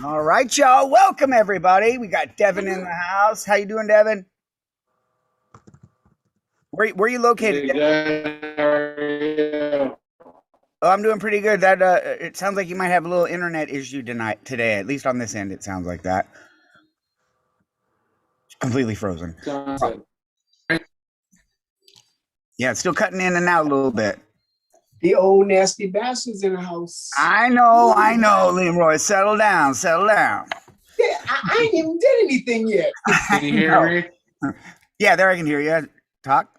All right, y'all. Welcome, everybody. We got Devin in the house. How you doing, Devin? Where you located? Oh, I'm doing pretty good. That it sounds like you might have a little internet issue today. At least on this end, it sounds like that. It's completely frozen. Oh. Yeah, it's still cutting in and out a little bit. The old nasty bastard's in the house. I know, Leroy. Settle down. Yeah, I ain't even did anything yet. Can you hear me? Yeah, there I can hear you. Talk.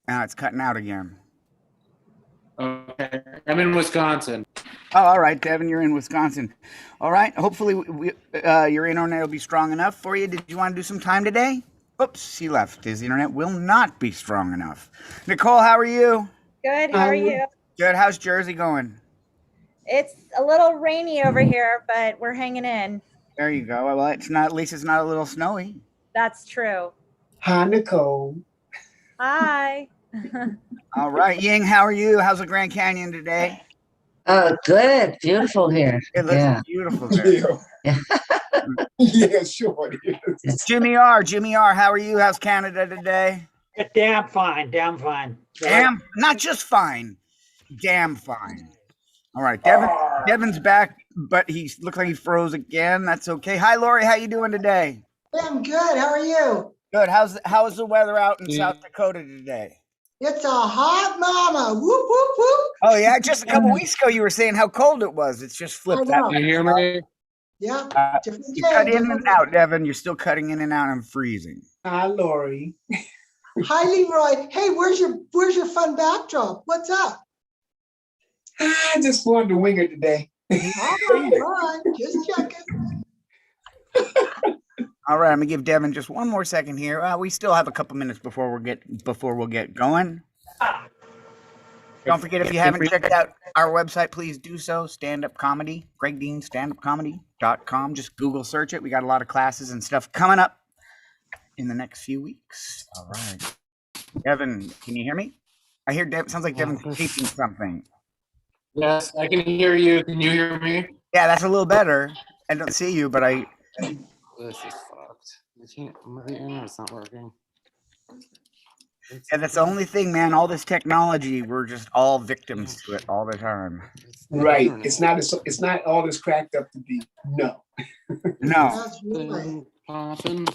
Now it's cutting out again. Okay, I'm in Wisconsin. Oh, all right, Devin, you're in Wisconsin. All right, hopefully your internet will be strong enough for you. Did you want to do some time today? Oops, he left. His internet will not be strong enough. Nicole, how are you? Good. How are you? Good. How's Jersey going? It's a little rainy over here, but we're hanging in. There you go. Well, it's not. At least it's not a little snowy. That's true. Hi, Nicole. Hi. All right, Ying, how are you? How's the Grand Canyon today? Oh, good. Beautiful here. It looks beautiful there. Yeah. Yeah, sure it is. Jimmy R, how are you? How's Canada today? Damn fine. Damn, not just fine. Damn fine. All right, Devin's back, but he looks like he froze again. That's okay. Hi, Lori, how you doing today? I'm good. How are you? Good. How's the weather out in South Dakota today? It's a hot mama. Whoop, whoop, whoop. Oh, yeah. Just a couple weeks ago, you were saying how cold it was. It's just flipped out. Can you hear me? Yeah. You cut in and out, Devin. You're still cutting in and out and freezing. Hi, Lori. Hi, Leroy. Hey, where's your fun backdrop? What's up? I just wanted to wing it today. All right. Just checking. All right, I'm gonna give Devin just one more second here. We still have a couple minutes before we'll get going. Don't forget, if you haven't checked out our website, please do so. Stand-up comedy, Greg Dean, standupcomedy.com. Just Google search it. We got a lot of classes and stuff coming up in the next few weeks. All right, Devin, can you hear me? I hear Devin. Sounds like Devin's taping something. Yes, I can hear you. Can you hear me? Yeah, that's a little better. I don't see you, but I. This is fucked. The internet's not working. And that's the only thing, man. All this technology, we're just all victims to it all the time. Right. It's not all this cracked up to be. No. No. That's right. Popping.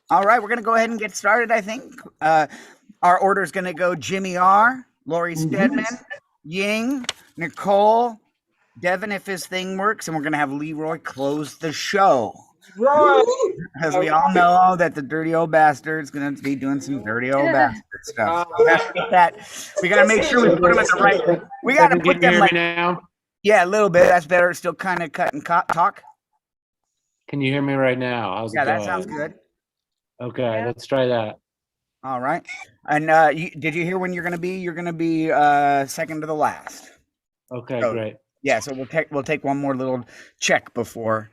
All right, we're going to go ahead and get started, I think. Our order is going to go Jimmy R., Lori Stedman, Ying, Nicole, Devin, if his thing works, and we're going to have Leroy close the show. Right. Because we all know that the dirty old bastard's going to be doing some dirty old bastard stuff. So we got to make sure we put them at the right. We got to put them like. Now? Yeah, a little bit. That's better. Still kind of cut and talk. Can you hear me right now? How's it going? That sounds good. Okay, let's try that. All right. And did you hear when you're going to be? You're going to be second to the last. Okay, So great. Yeah, so we'll take one more little check before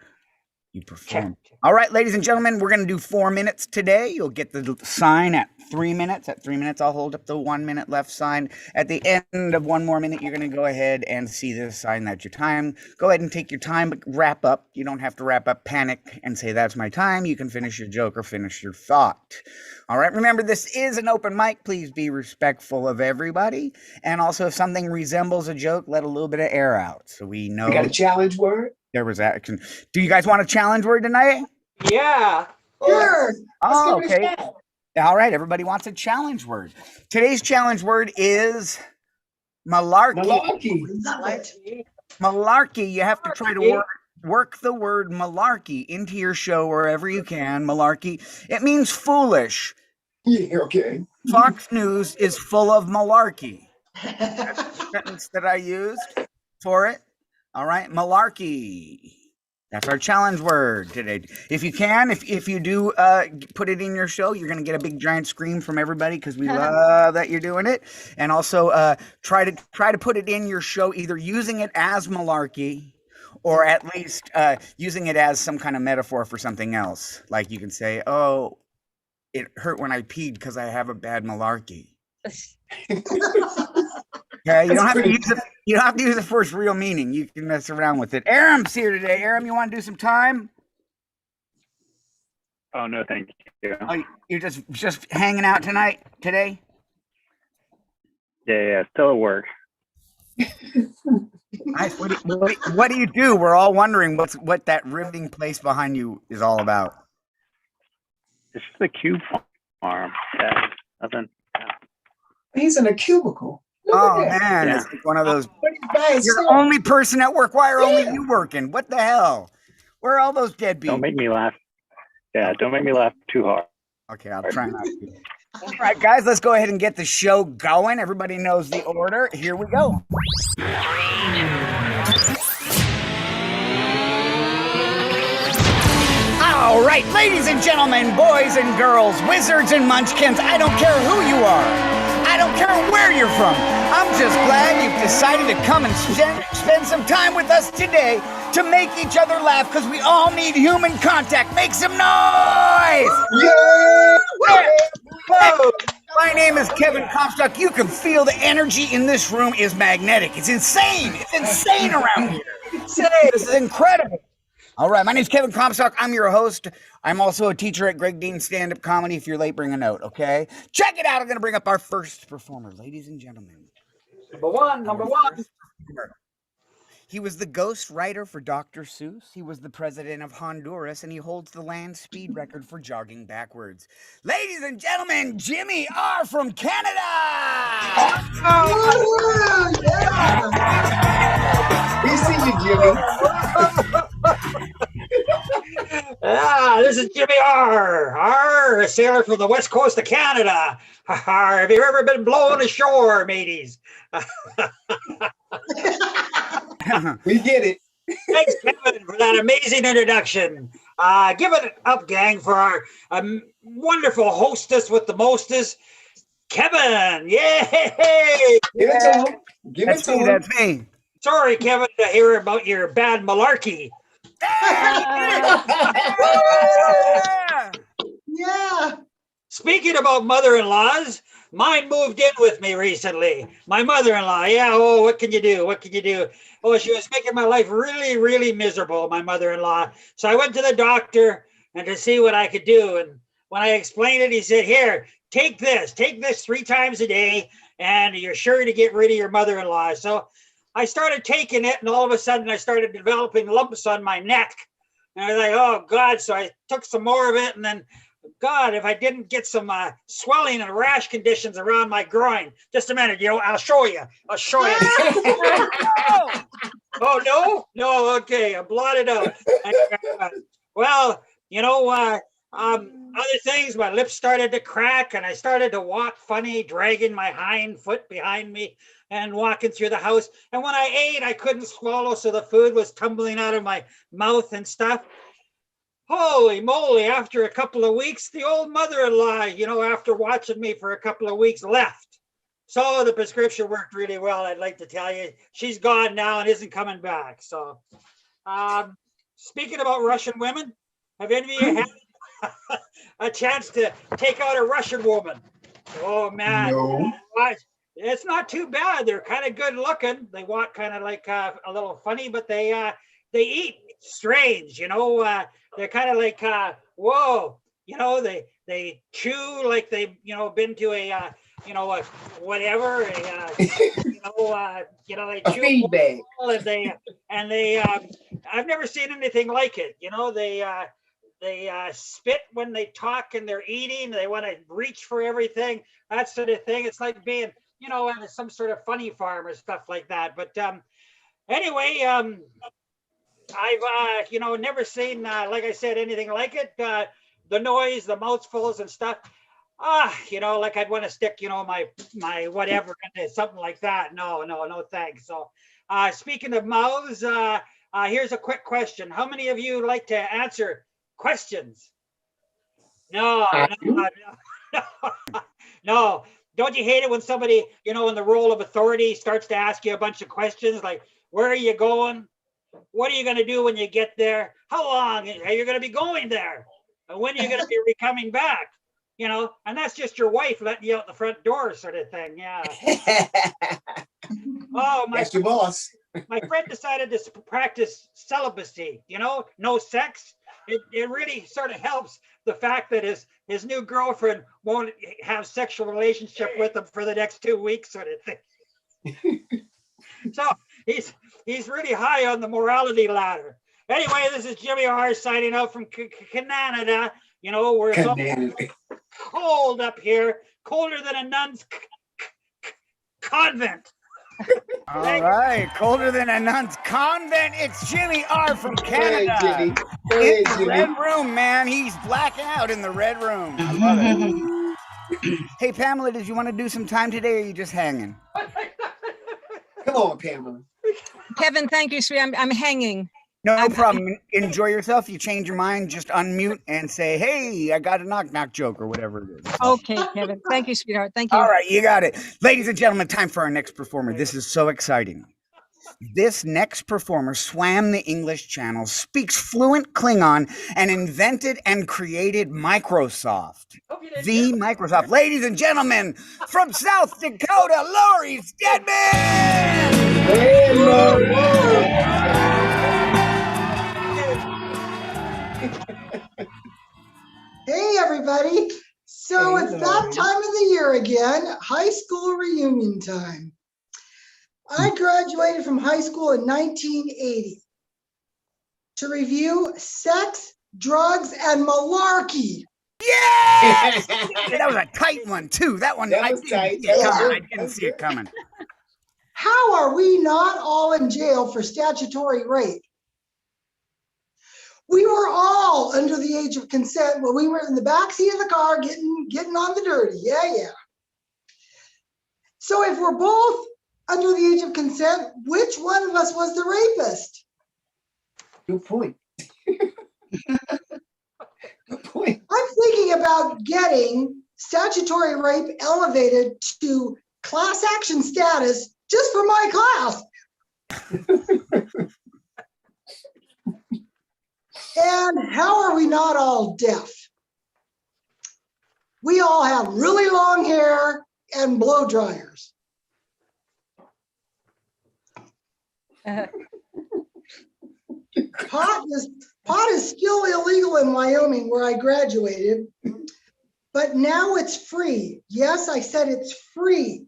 you perform. Check. All right, ladies and gentlemen, we're going to do 4 minutes today. You'll get the sign at 3 minutes. At 3 minutes, I'll hold up the 1 minute left sign. At the end of one more minute, you're going to go ahead and see this sign. That's your time. Go ahead and take your time, but wrap up. You don't have to wrap up, panic, and say, that's my time. You can finish your joke or finish your thought. All right, remember, this is an open mic. Please be respectful of everybody. And also, if something resembles a joke, let a little bit of air out so we know We got a challenge word. there was action. Do you guys want a challenge word tonight? Yeah. Sure. Oh, Let's give it a okay. shot. All right, everybody wants a challenge word. Today's challenge word is malarkey. Malarkey. Love it. Malarkey. You have to try to work the word malarkey into your show wherever you can. Malarkey. It means foolish. Yeah, okay. Fox News is full of malarkey. That's the sentence that I used for it. All right, malarkey. That's our challenge word today. If you can, if you do put it in your show, you're going to get a big giant scream from everybody because we love that you're doing it. And also try to put it in your show, either using it as malarkey or at least using it as some kind of metaphor for something else. Like you can say, oh, it hurt when I peed because I have a bad malarkey. Yeah, you don't have to use it. You don't have to use it for its real meaning. You can mess around with it. Aram's here today. Aram, you want to do some time? Oh no, thank you. Oh, you're just hanging out today? Yeah, still at work. Nice. What do you do? We're all wondering what that riveting place behind you is all about. It's just a cube farm. Yeah, nothing. He's in a cubicle. Look Oh at that. man, Yeah. it's like one of those. What are you guys You're the saying? only person at work. Why are only Yeah. you working? What the hell? Where are all those deadbeats? Don't make me laugh. Yeah, don't make me laugh too hard. Okay, I'll try not to. All right, guys, let's go ahead and get the show going. Everybody knows the order. Here we go. All right, ladies and gentlemen, boys and girls, wizards and munchkins, I don't care who you are. I don't care where you're from. I'm just glad you've decided to come and spend some time with us today to make each other laugh because we all need human contact. Make some noise! Yeah. Whoa. My name is Kevin Comstock. You can feel the energy in this room is magnetic. It's insane. It's insane around here. This is incredible. All right, my name is Kevin Comstock. I'm your host. I'm also a teacher at Greg Dean Stand-Up Comedy. If you're late, bring a note, okay? Check it out. I'm going to bring up our first performer, ladies and gentlemen. Number one. He was the ghost writer for Dr. Seuss. He was the president of Honduras, and he holds the land speed record for jogging backwards. Ladies and gentlemen, Jimmy R. from Canada. Oh, yeah. We see you, Jimmy. This is Jimmy R. A sailor from the west coast of Canada. Have you ever been blown ashore, mateys? We get it. Thanks, Kevin, for that amazing introduction. Give it up, gang, for our wonderful hostess with the mostest, Kevin. Yay! Give it to him. Give it That's to me. him. That's me. Sorry, Kevin, to hear about your bad malarkey. Yeah. Yeah. Speaking about mother-in-laws, mine moved in with me recently. My mother-in-law, yeah, oh, what can you do? What can you do? Oh, she was making my life really, really miserable, my mother-in-law. So I went to the doctor and to see what I could do. And when I explained it, he said, here, take this 3 times a day, and you're sure to get rid of your mother-in-law. So I started taking it, and all of a sudden I started developing lumps on my neck. And I was like, oh, God. So I took some more of it, and then God, if I didn't get some swelling and rash conditions around my groin. Just a minute, I'll show you. Oh, no? No, okay, I blotted out. Well, other things, my lips started to crack and I started to walk funny, dragging my hind foot behind me and walking through the house. And when I ate, I couldn't swallow, so the food was tumbling out of my mouth and stuff. Holy moly, after a couple of weeks, the old mother-in-law, after watching me for a couple of weeks, left. So the prescription worked really well. I'd like to tell you, she's gone now and isn't coming back. So, speaking about Russian women, have any of you had a chance to take out a Russian woman? Oh man, No. it's not too bad. They're kind of good looking. They walk kind of like a little funny, but they eat strange. You know, they're kind of like whoa. You know, they chew like they've been to a whatever. They A chew feedback. and they I've never seen anything like it. You know, they spit when they talk and they're eating. They want to reach for everything, that sort of thing. It's like being, at some sort of funny farm or stuff like that. But anyway, I've never seen, like I said, anything like it. The noise, the mouthfuls and stuff. Like I'd want to stick, my whatever into something like that. No, thanks. So, speaking of mouths, here's a quick question. How many of you like to answer questions? No. Don't you hate it when somebody, in the role of authority starts to ask you a bunch of questions like, where are you going? What are you going to do when you get there? How long are you going to be going there? And when are you going to be coming back? And that's just your wife letting you out the front door sort of thing. Yeah. Oh, That's your boss. my friend decided to practice celibacy, no sex. It really sort of helps the fact that his new girlfriend won't have sexual relationship with him for the next 2 weeks sort of thing. So he's really high on the morality ladder. Anyway, this is Jimmy R signing out from Canada. Where it's all cold up here, colder than a nun's convent. All right, colder than a nun's convent. It's Jimmy R from Hey, Canada. Jimmy. Go In ahead, the Jimmy. red room, man. He's blacking out in the red room. I love it. Hey, Pamela, did you want to do some time today, or are you just hanging? Come on, Pamela. Kevin, thank you, sweet. I'm hanging. No problem. Enjoy yourself. You change your mind, just unmute and say, hey, I got a knock-knock joke or whatever it is. Okay, Kevin. Thank you, sweetheart. Thank you. All right, you got it. Ladies and gentlemen, time for our next performer. This is so exciting. This next performer swam the English Channel, speaks fluent Klingon, and invented and created Microsoft. The Microsoft. Ladies and gentlemen, from South Dakota, Lori Stedman! Hey, Lord. Hey, everybody. So Hey, it's that Lori. time of the year again, high school reunion time. I graduated from high school in 1980. To review, sex, drugs, and malarkey. Yes! That was a tight one, too. That one, That I was didn't tight. see it That was coming. good. I didn't see it coming. How are we not all in jail for statutory rape? We were all under the age of consent when we were in the backseat of the car getting on the dirty. Yeah. So if we're both under the age of consent, which one of us was the rapist? Good point. Good point. I'm thinking about getting statutory rape elevated to class action status just for my class. And how are we not all deaf? We all have really long hair and blow dryers. Pot is still illegal in Wyoming, where I graduated, but now it's free. Yes, I said it's free.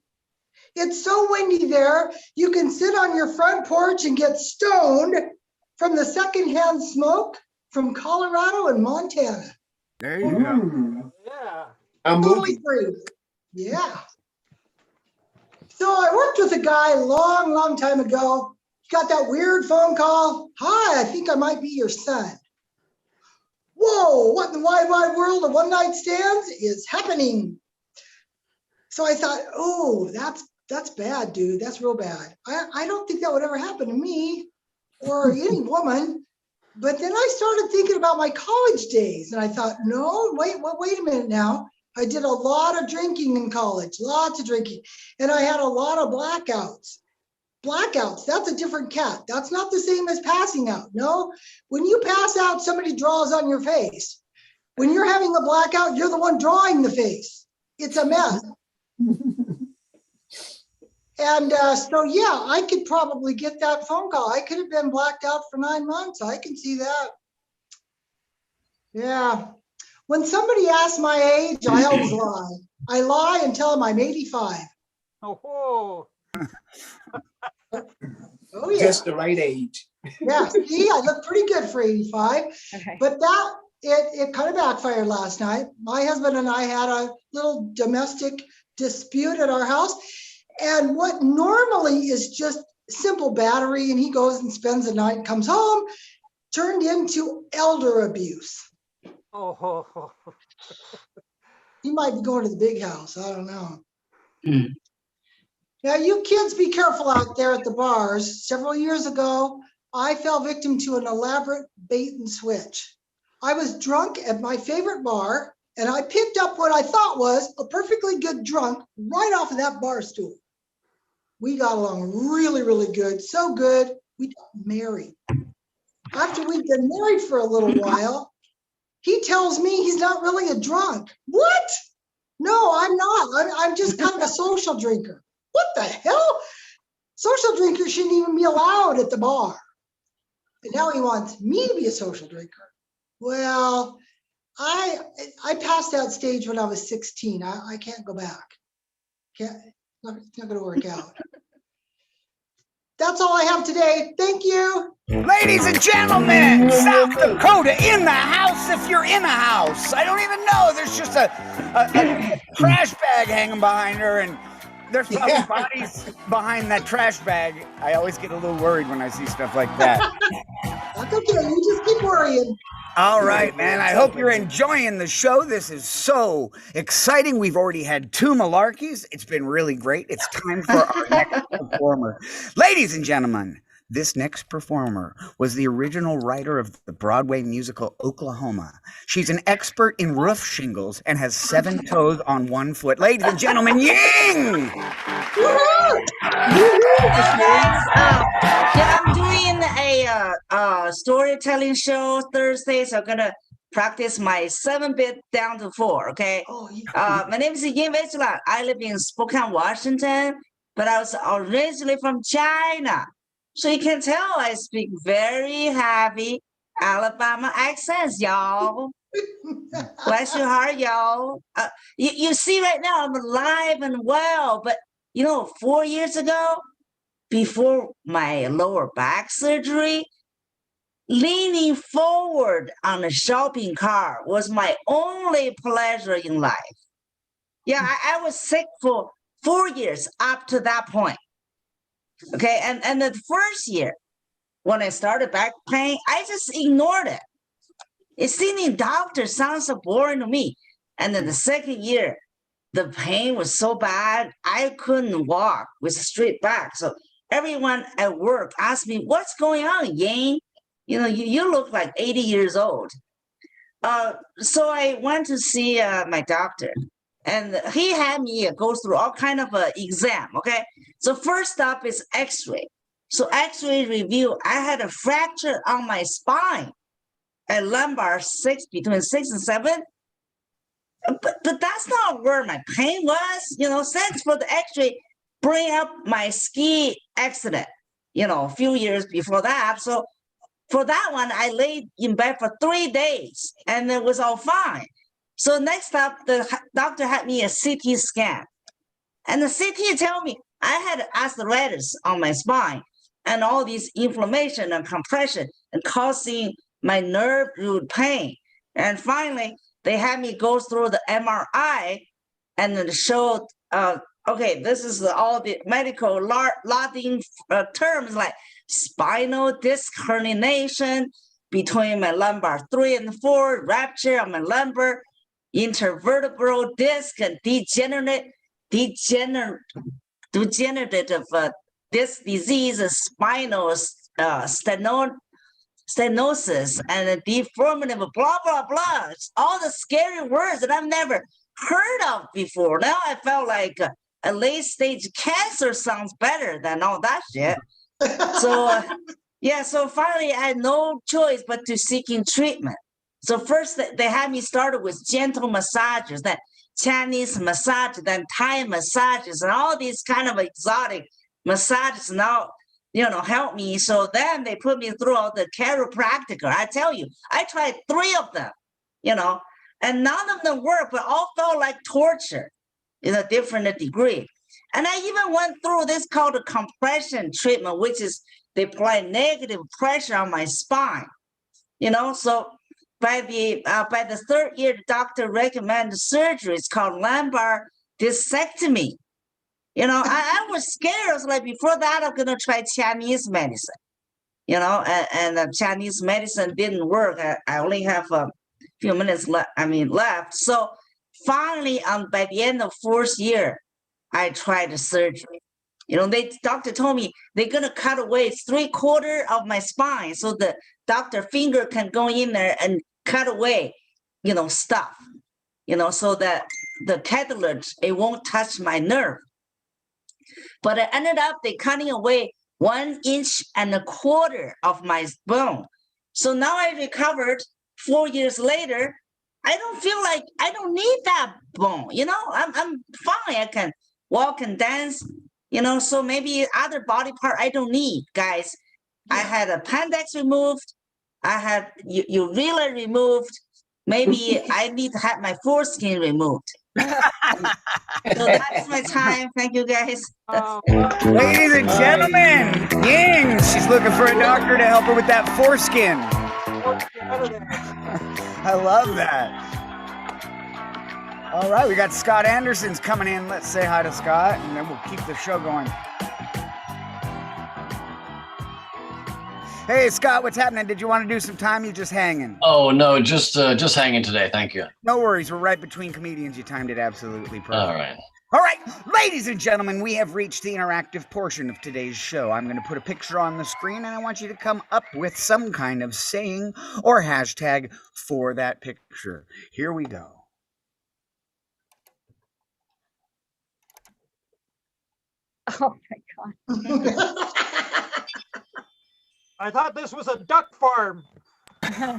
It's so windy there, you can sit on your front porch and get stoned from the secondhand smoke from Colorado and Montana. There you go. Mm, Yeah. I'm Totally moving. free. Yeah. So I worked with a guy long time ago. Got that weird phone call. Hi, I think I might be your son. Whoa, what in the wide world of one night stands is happening? So I thought, oh, that's bad, dude. That's real bad. I don't think that would ever happen to me or any woman. But then I started thinking about my college days and I thought, no, wait a minute now. I did a lot of drinking in college, lots of drinking, and I had a lot of blackouts. Blackouts, that's a different cat. That's not the same as passing out. No, when you pass out, somebody draws on your face. When you're having a blackout, you're the one drawing the face. It's a mess. And so, yeah, I could probably get that phone call. I could have been blacked out for 9 months. I can see that. Yeah. When somebody asks my age, I always lie. I lie and tell them I'm 85. Oh, Oh, yeah. Just the right age. Yeah, see, I look pretty good for 85. Okay. But it kind of backfired last night. My husband and I had a little domestic dispute at our house. And what normally is just simple battery, and he goes and spends the night and comes home, turned into elder abuse. oh. He might be going to the big house. I don't know. Hmm. Now, you kids be careful out there at the bars. Several years ago, I fell victim to an elaborate bait and switch. I was drunk at my favorite bar, and I picked up what I thought was a perfectly good drunk right off of that bar stool. We got along really, really good. So good, we got married. After we'd been married for a little while, he tells me he's not really a drunk. What? No, I'm not. I'm just kind of a social drinker. What the hell? Social drinkers shouldn't even be allowed at the bar. And now he wants me to be a social drinker. Well, I passed that stage when I was 16. I can't go back. It's not going to work out. That's all I have today. Thank you. Ladies and gentlemen, South Dakota in the house if you're in a house. I don't even know. There's just a trash bag hanging behind her, and there's probably bodies behind that trash bag. I always get a little worried when I see stuff like that. That's okay. You just keep worrying. All right, man. I hope you're enjoying the show. This is so exciting. We've already had 2 malarkeys. It's been really great. It's time for our next performer. Ladies and gentlemen, this next performer was the original writer of the Broadway musical Oklahoma. She's an expert in roof shingles and has 7 toes on 1 foot. Ladies and gentlemen, Ying! Yeah, I'm doing a storytelling show Thursday, so I'm gonna practice my 7-bit down to 4. Okay. Oh, yeah. My name is Yin Weichula. I live in Spokane, Washington, but I was originally from China, so you can tell I speak very heavy Alabama accents, y'all. Bless your heart, y'all. You see right now I'm alive and well, but 4 years ago, before my lower back surgery, leaning forward on a shopping cart was my only pleasure in life. Yeah, I was sick for 4 years up to that point. Okay, and the first year, when I started back pain, I just ignored it. Seeing doctor sounds so boring to me. And then the second year, the pain was so bad, I couldn't walk with a straight back. So everyone at work asked me, "What's going on, Ying? You look like 80 years old." So I went to see my doctor, and he had me go through all kind of exam. Okay, so first up is X-ray. So X-ray review, I had a fracture on my spine at lumbar 6, between 6 and 7. But that's not where my pain was. Thanks for the X-ray, bring up my ski accident, a few years before that. So for that one, I laid in bed for 3 days and it was all fine. So next up, the doctor had me a CT scan. And the CT told me I had arthritis on my spine and all this inflammation and compression and causing my nerve root pain. And finally, they had me go through the MRI and then showed, okay, this is all the medical Latin terms like spinal disc herniation between my lumbar 3 and 4, rupture of my lumbar, intervertebral disc, and degenerative disc disease, spinal stenosis, and deformity, blah, blah, blah. All the scary words that I've never heard of before. Now I felt like a late stage cancer sounds better than all that shit. So yeah, so finally I had no choice but to seeking treatment. So first they had me started with gentle massages, then Chinese massage, then Thai massages, and all these kind of exotic massages now, help me. So then they put me through all the chiropractor. I tell you, I tried 3 of them, and none of them worked, but all felt like torture in a different degree. And I even went through this called a compression treatment, which is they apply negative pressure on my spine, so by the 3rd year, the doctor recommended surgery. It's called lumbar discectomy. I was scared. I was like, before that, I'm gonna try Chinese medicine. And Chinese medicine didn't work. I only have a few minutes left. So finally, by the end of 4th year, I tried the surgery. Doctor told me they're gonna cut away 3/4 of my spine, so the doctor finger can go in there and cut away, stuff, so that the cartilage, it won't touch my nerve. But it ended up they cutting away 1.25 inches of my bone. So now I recovered 4 years later. I don't feel like I don't need that bone, I'm fine. I can walk and dance, so maybe other body part I don't need, guys. I had appendix removed. I had urethra removed. Maybe I need to have my foreskin removed. So that's my time. Thank you, guys. Oh, Ladies and gentlemen, Ying, she's looking for a doctor to help her with that foreskin. I love that. All right, we got Scott Anderson's coming in. Let's say hi to Scott, and then we'll keep the show going. Hey, Scott, what's happening? Did you want to do some time? You just hanging? Oh no, just hanging today. Thank you. No worries. We're right between comedians. You timed it absolutely perfect. All right. All right, ladies and gentlemen, we have reached the interactive portion of today's show. I'm going to put a picture on the screen, and I want you to come up with some kind of saying or hashtag for that picture. Here we go. Oh my God. I thought this was a duck farm. Show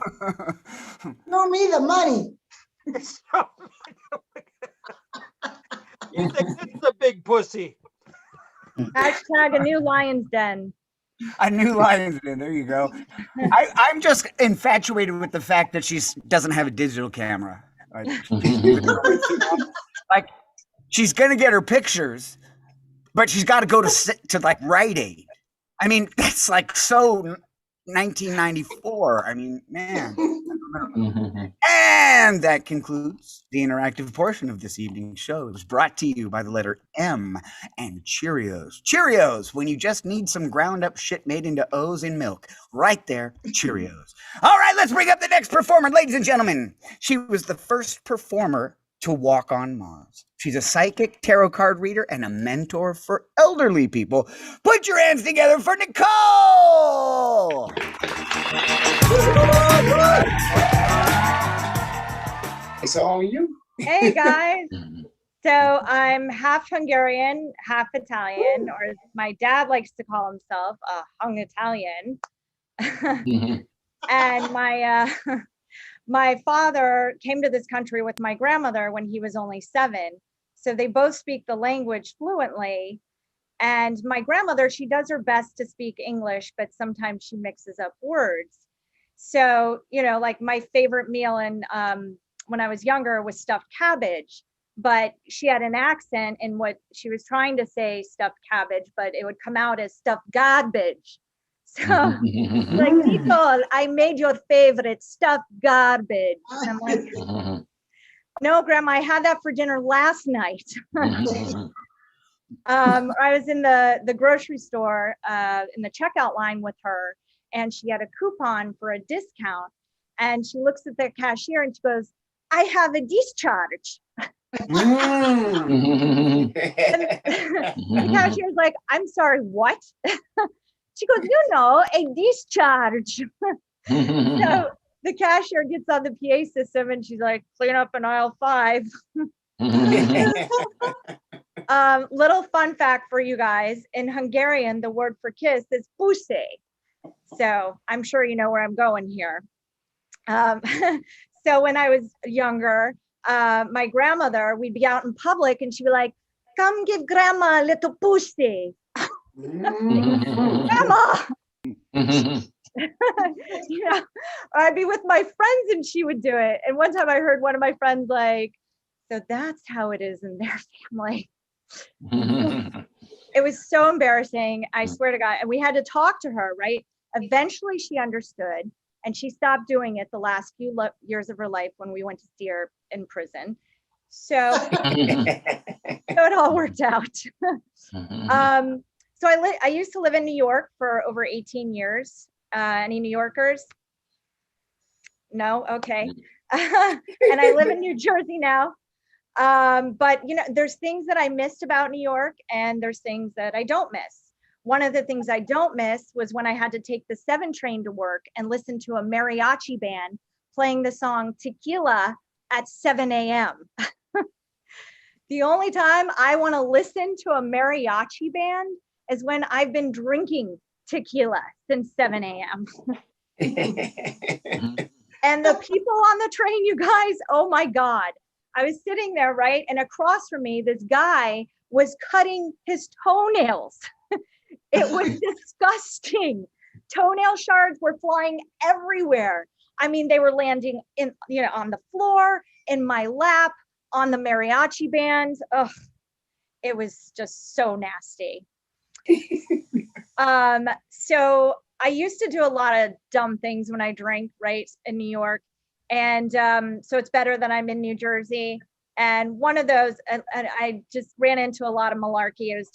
me the money. You think it's a big pussy? Hashtag a new lion's den. A new lion's den. There you go. I'm just infatuated with the fact that she doesn't have a digital camera. Like, she's gonna get her pictures, but she's got to go to like Rite Aid. I mean, that's like so 1994. I mean, man. And that concludes the interactive portion of this evening's show. It was brought to you by the letter M and Cheerios. Cheerios, when you just need some ground up shit made into O's in milk. Right there, Cheerios. All right, let's bring up the next performer. Ladies and gentlemen, she was the first performer to walk on Mars. She's a psychic, tarot card reader, and a mentor for elderly people. Put your hands together for Nicole! It's all you. Hey guys. So I'm half Hungarian, half Italian, or as my dad likes to call himself, a Hung Italian. And my father came to this country with my grandmother when he was only 7. So they both speak the language fluently. And my grandmother, she does her best to speak English, but sometimes she mixes up words. So, like my favorite meal when I was younger was stuffed cabbage, but she had an accent in what she was trying to say stuffed cabbage, but it would come out as stuffed garbage. So like, Nicole, I made your favorite stuffed garbage. And I'm like, no, Grandma, I had that for dinner last night. I was in the grocery store in the checkout line with her, and she had a coupon for a discount. And she looks at the cashier and she goes, I have a discharge. And the cashier's like, I'm sorry, what? She goes, a discharge. So the cashier gets on the PA system and she's like, clean up in aisle 5. Little fun fact for you guys. In Hungarian, the word for kiss is pussy. So I'm sure you know where I'm going here. So when I was younger, my grandmother, we'd be out in public and she'd be like, come give grandma a little pussy. Grandma! You know, or I'd be with my friends and she would do it. And one time I heard one of my friends like, so that's how it is in their family. It was so embarrassing. I swear to God. And we had to talk to her, right? Eventually she understood and she stopped doing it the last few years of her life when we went to see her in prison. So, so it all worked out. So I used to live in New York for over 18 years. Any New Yorkers? No? Okay. And I live in New Jersey now. But you know, there's things that I missed about New York and there's things that I don't miss. One of the things I don't miss was when I had to take the 7 train to work and listen to a mariachi band playing the song Tequila at 7 a.m. The only time I want to listen to a mariachi band is when I've been drinking tequila since 7 a.m. And the people on the train, you guys, oh my God. I was sitting there, right? And across from me, this guy was cutting his toenails. It was disgusting. Toenail shards were flying everywhere. I mean, they were landing in, you know, on the floor, in my lap, on the mariachi band. Ugh, it was just so nasty. So I used to do a lot of dumb things when I drank, right, in New York. And so it's better that I'm in New Jersey. And one of those, and I just ran into a lot of malarkey. It was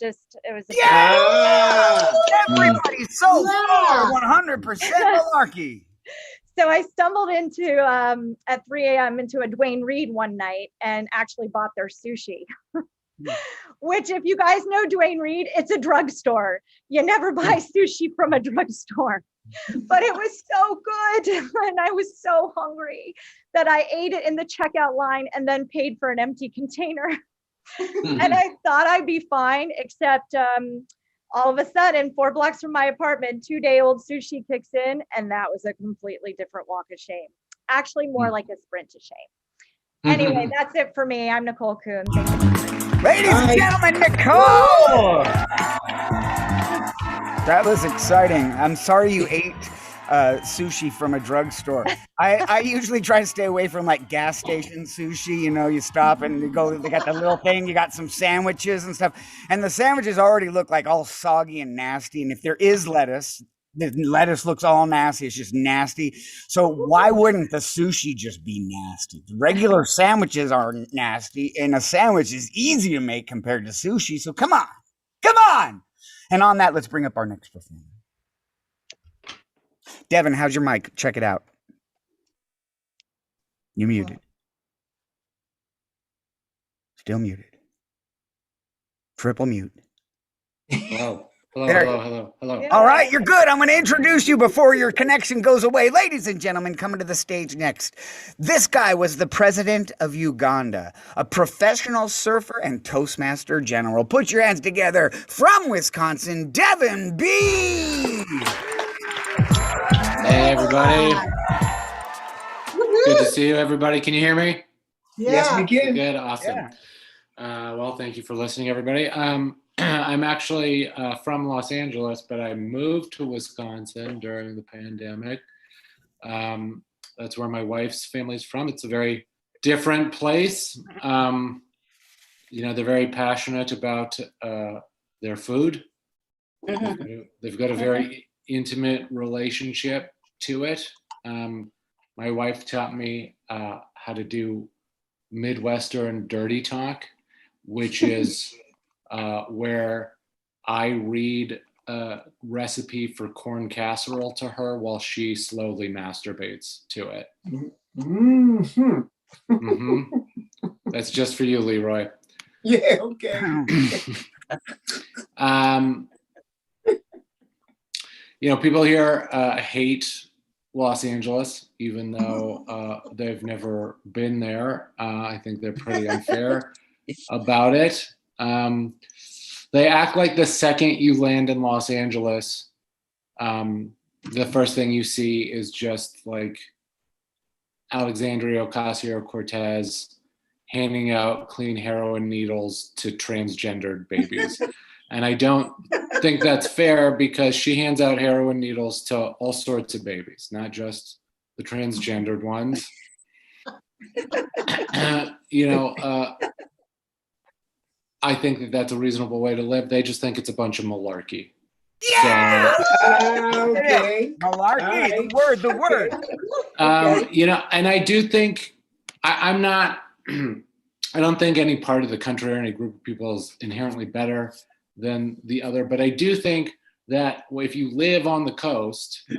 Everybody's so far 100% malarkey. So I stumbled into, at 3 a.m. into a Dwayne Reed one night and actually bought their sushi. Which, if you guys know Dwayne Reed, it's a drugstore. You never buy sushi from a drugstore. But it was so good. And I was so hungry that I ate it in the checkout line and then paid for an empty container. And I thought I'd be fine, except all of a sudden, 4 blocks from my apartment, 2-day-old sushi kicks in. And that was a completely different walk of shame. Actually, more like a sprint to shame. Anyway, that's it for me. I'm Nicole Kuhn. Thank you. Ladies and gentlemen, Nicole! That was exciting. I'm sorry you ate sushi from a drugstore. I usually try to stay away from like gas station sushi. You know, you stop and you go, they got the little thing, you got some sandwiches and stuff. And the sandwiches already look like all soggy and nasty. And if there is lettuce, the lettuce looks all nasty. It's just nasty. So why wouldn't the sushi just be nasty? The regular sandwiches are nasty, and a sandwich is easy to make compared to sushi. So come on. Come on. And on that, let's bring up our next performer. Devin, how's your mic? Check it out. You muted. Still muted. Triple mute. Hello. Hello, There. hello, hello, hello. All right, you're good. I'm going to introduce you before your connection goes away. Ladies and gentlemen, coming to the stage next. This guy was the president of Uganda, a professional surfer and Toastmaster general. Put your hands together from Wisconsin, Devin B. Hey, everybody. Good to see you, everybody. Can you hear me? Yes, we can. Good, awesome. Well, thank you for listening, everybody. I'm actually from Los Angeles, but I moved to Wisconsin during the pandemic. That's where my wife's family's from. It's a very different place. You know, they're very passionate about their food. They've got a very intimate relationship to it. My wife taught me how to do Midwestern dirty talk, which is where I read a recipe for corn casserole to her while she slowly masturbates to it. That's just for you, Leroy. Yeah, okay. You know, people here hate Los Angeles, even though they've never been there. I think they're pretty unfair about it. They act like the second you land in Los Angeles, the first thing you see is just like Alexandria Ocasio-Cortez handing out clean heroin needles to transgendered babies. And I don't think that's fair because she hands out heroin needles to all sorts of babies, not just the transgendered ones. I think that that's a reasonable way to live. They just think it's a bunch of malarkey. Yeah! Okay. Malarkey, the word. And I do think I'm not. I don't think any part of the country or any group of people is inherently better than the other, but I do think that if you live on the coast,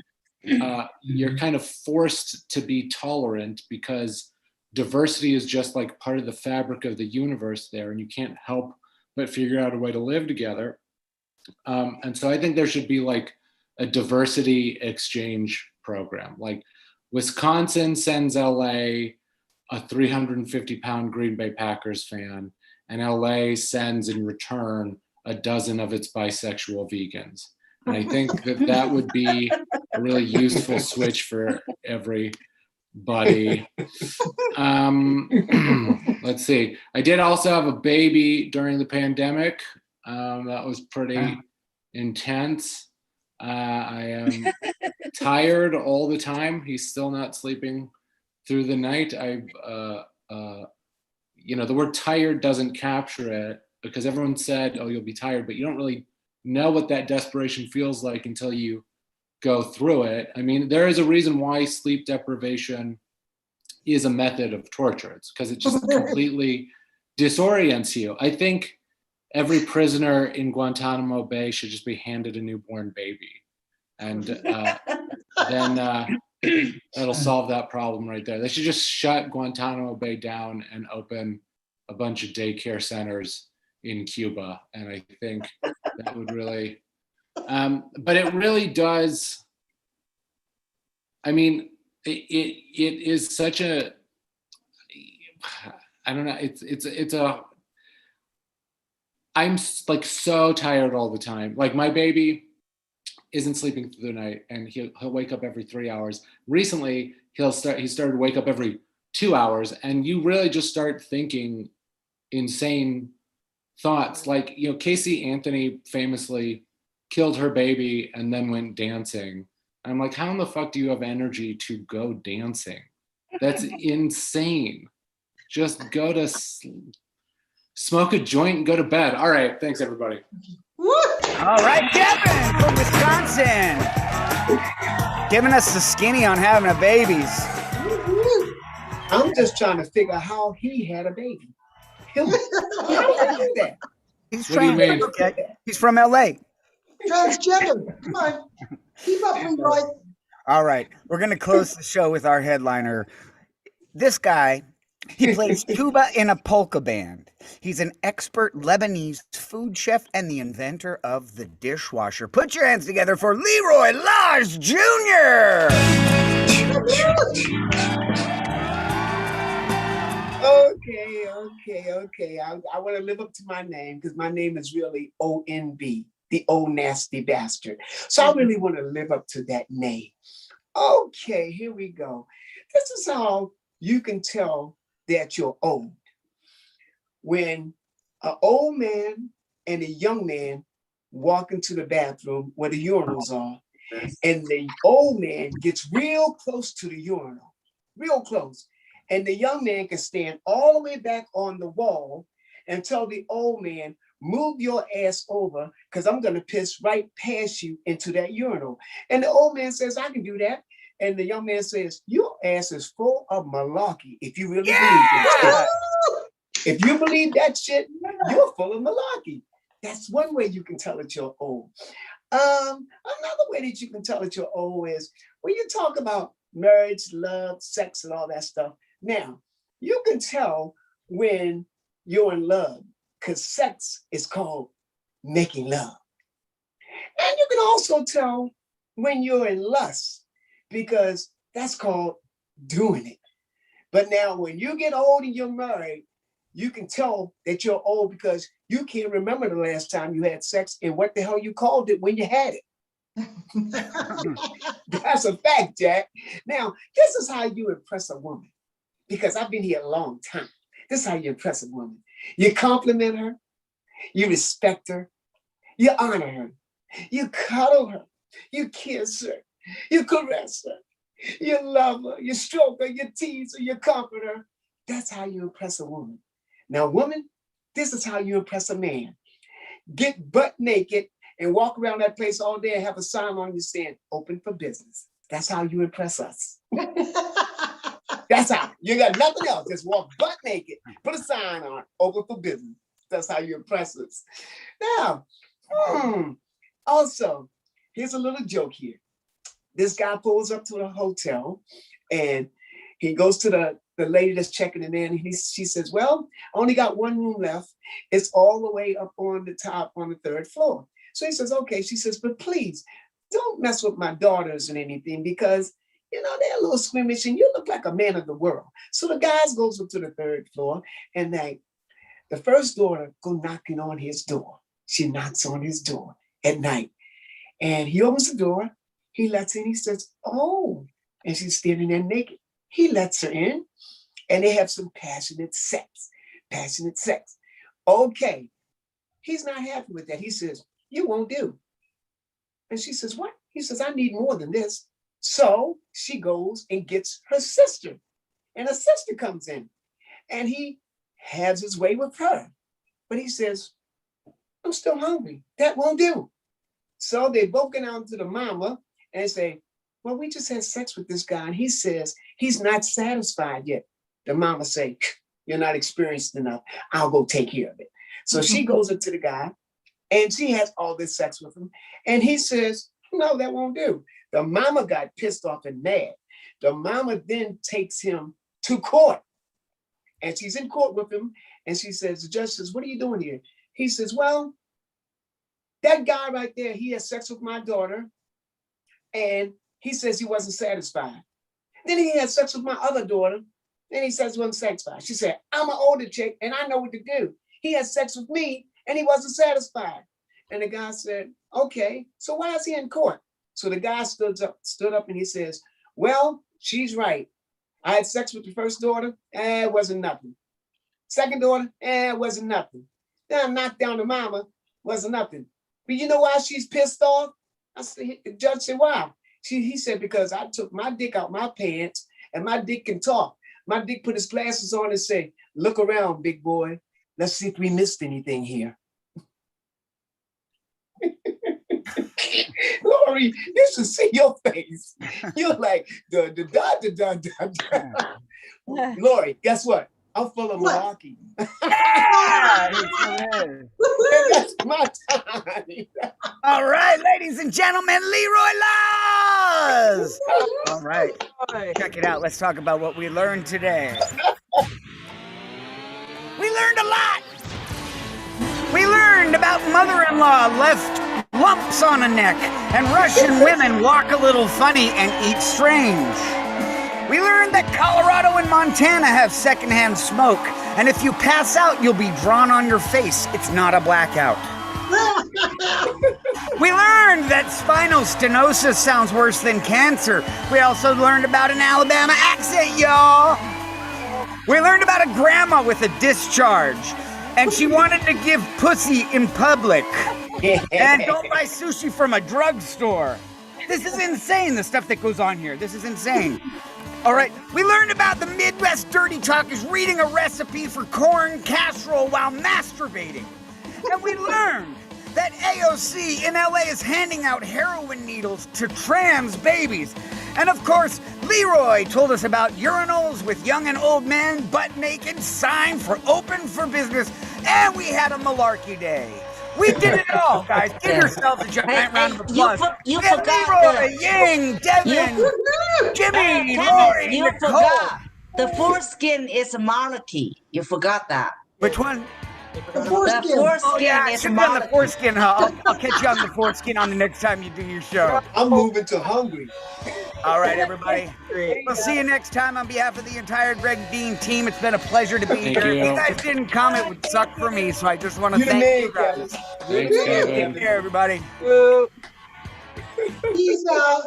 you're kind of forced to be tolerant because diversity is just like part of the fabric of the universe there, and you can't help but figure out a way to live together. And so I think there should be like a diversity exchange program. Like Wisconsin sends LA a 350-pound Green Bay Packers fan, and LA sends in return a dozen of its bisexual vegans. And I think that would be a really useful switch for everybody. Let's see. I did also have a baby during the pandemic. That was pretty intense. I am tired all the time. He's still not sleeping through the night. The word tired doesn't capture it because everyone said, oh, you'll be tired, but you don't really know what that desperation feels like until you go through it. I mean, there is a reason why sleep deprivation is a method of torture. It's because it just completely disorients you. I think every prisoner in Guantanamo Bay should just be handed a newborn baby. And then that'll solve that problem right there. They should just shut Guantanamo Bay down and open a bunch of daycare centers in Cuba. And I think that would really, but it really does. I mean, it is such a, I don't know. I'm like so tired all the time. Like my baby isn't sleeping through the night, and he'll wake up every 3 hours. Recently, he started to wake up every 2 hours, and you really just start thinking insane thoughts. Like, Casey Anthony famously killed her baby and then went dancing. I'm like, how in the fuck do you have energy to go dancing? That's insane. Just go to smoke a joint and go to bed. All right, thanks everybody. All right, Kevin from Wisconsin, giving us the skinny on having a babies. I'm just trying to figure out how he had a baby. How did he do that? He's What do you mean? Okay. He's from LA. Transgender. Come on. Keep up, Leroy. All right, we're gonna close the show with our headliner. This guy, he plays tuba in a polka band. He's an expert Lebanese food chef and the inventor of the dishwasher. Put your hands together for Leroy Lage Jr. Okay. I want to live up to my name because my name is really ONB, the old nasty bastard. So I really want to live up to that name. Okay, here we go. This is how you can tell that you're old. When an old man and a young man walk into the bathroom where the urinals are, and the old man gets real close to the urinal, real close. And the young man can stand all the way back on the wall and tell the old man, move your ass over because I'm going to piss right past you into that urinal. And the old man says, I can do that. And the young man says, your ass is full of malarkey if you really believe that shit. If you believe that shit, you're full of malarkey. That's one way you can tell that you're old. Another way that you can tell that you're old is when you talk about marriage, love, sex, and all that stuff. Now, you can tell when you're in love because sex is called making love. And you can also tell when you're in lust because that's called doing it. But now when you get old and you're married, you can tell that you're old because you can't remember the last time you had sex and what the hell you called it when you had it. That's a fact, Jack. Now, this is how you impress a woman, because I've been here a long time. This is how you impress a woman. You compliment her, you respect her, you honor her, you cuddle her, you kiss her, you caress her, you love her, you stroke her, you tease her, you comfort her. That's how you impress a woman. Now, woman, this is how you impress a man. Get butt naked and walk around that place all day and have a sign on you saying, open for business. That's how you impress us. That's how. You got nothing else. Just walk butt naked, put a sign on, open for business. That's how you impress us. Now, also, here's a little joke here. This guy pulls up to the hotel and he goes to the lady that's checking it in. And she says, well, I only got one room left. It's all the way up on the top on the 3rd floor. So he says, okay. She says, but please don't mess with my daughters and anything because, you know, they're a little squeamish and you look like a man of the world. So the guys goes up to the 3rd floor and the first daughter go knocking on his door. She knocks on his door at night and he opens the door. He lets her in. He says, oh, and she's standing there naked. He lets her in and they have some passionate sex. Okay. He's not happy with that. He says, you won't do. And she says, what? He says, I need more than this. So she goes and gets her sister. And her sister comes in and he has his way with her. But he says, I'm still hungry. That won't do. So they both get out to the mama and say, well, we just had sex with this guy. And he says, he's not satisfied yet. The mama say, you're not experienced enough. I'll go take care of it. So she goes up to the guy and she has all this sex with him. And he says, no, that won't do. The mama got pissed off and mad. The mama then takes him to court. And she's in court with him. And she says, the judge says, what are you doing here? He says, well, that guy right there, he had sex with my daughter. And he says he wasn't satisfied. Then he had sex with my other daughter. And he says he wasn't satisfied. She said, I'm an older chick and I know what to do. He had sex with me and he wasn't satisfied. And the guy said, okay, so why is he in court? So the guy stood up and he says, well, she's right. I had sex with the first daughter, it wasn't nothing. Second daughter, it wasn't nothing. Then I knocked down the mama, wasn't nothing. But you know why she's pissed off? I said, the judge said, why? He said, because I took my dick out my pants and my dick can talk. My dick put his glasses on and say, look around, big boy. Let's see if we missed anything here. Lori, you should see your face. You're like, da. Lori, guess what? I'm full of malarkey. Yeah, And that's my time. all right, ladies and gentlemen, Leroy Laws. All right, check it out. Let's talk about what we learned today. We learned a lot. We learned about mother-in-law left lumps on a neck and Russian women walk a little funny and eat strange. We learned that Colorado and Montana have secondhand smoke, and if you pass out, you'll be drawn on your face. It's not a blackout. We learned that spinal stenosis sounds worse than cancer. We also learned about an Alabama accent, y'all. We learned about a grandma with a discharge, and she wanted to give pussy in public. And don't buy sushi from a drugstore. This is insane, the stuff that goes on here. This is insane. All right, we learned about the Midwest Dirty Talkers reading a recipe for corn casserole while masturbating. And we learned that AOC in LA is handing out heroin needles to trans babies. And of course, Leroy told us about urinals with young and old men, butt naked, sign for open for business, and we had a malarkey day. We did it all, guys. Give yourselves a giant round of applause. You We had forgot Leroy, Ying, Devin, Jimmy, Kevin, Lori, you Nicole. forgot. The foreskin is a monarchy. You forgot that. Which one? The The foreskin. Oh foreskin yeah, I is a should be on the monarchy. foreskin, huh? I'll catch you on the foreskin on the next time you do your show. I'm moving to Hungary. All right, everybody. Great. We'll see you next time on behalf of the entire Greg Dean team. It's been a pleasure to be Thank here. If you. you guys didn't come, it would suck for me. So I just want to You the thank man, you guys. Thanks, Kevin. Take care, everybody. You. Peace out.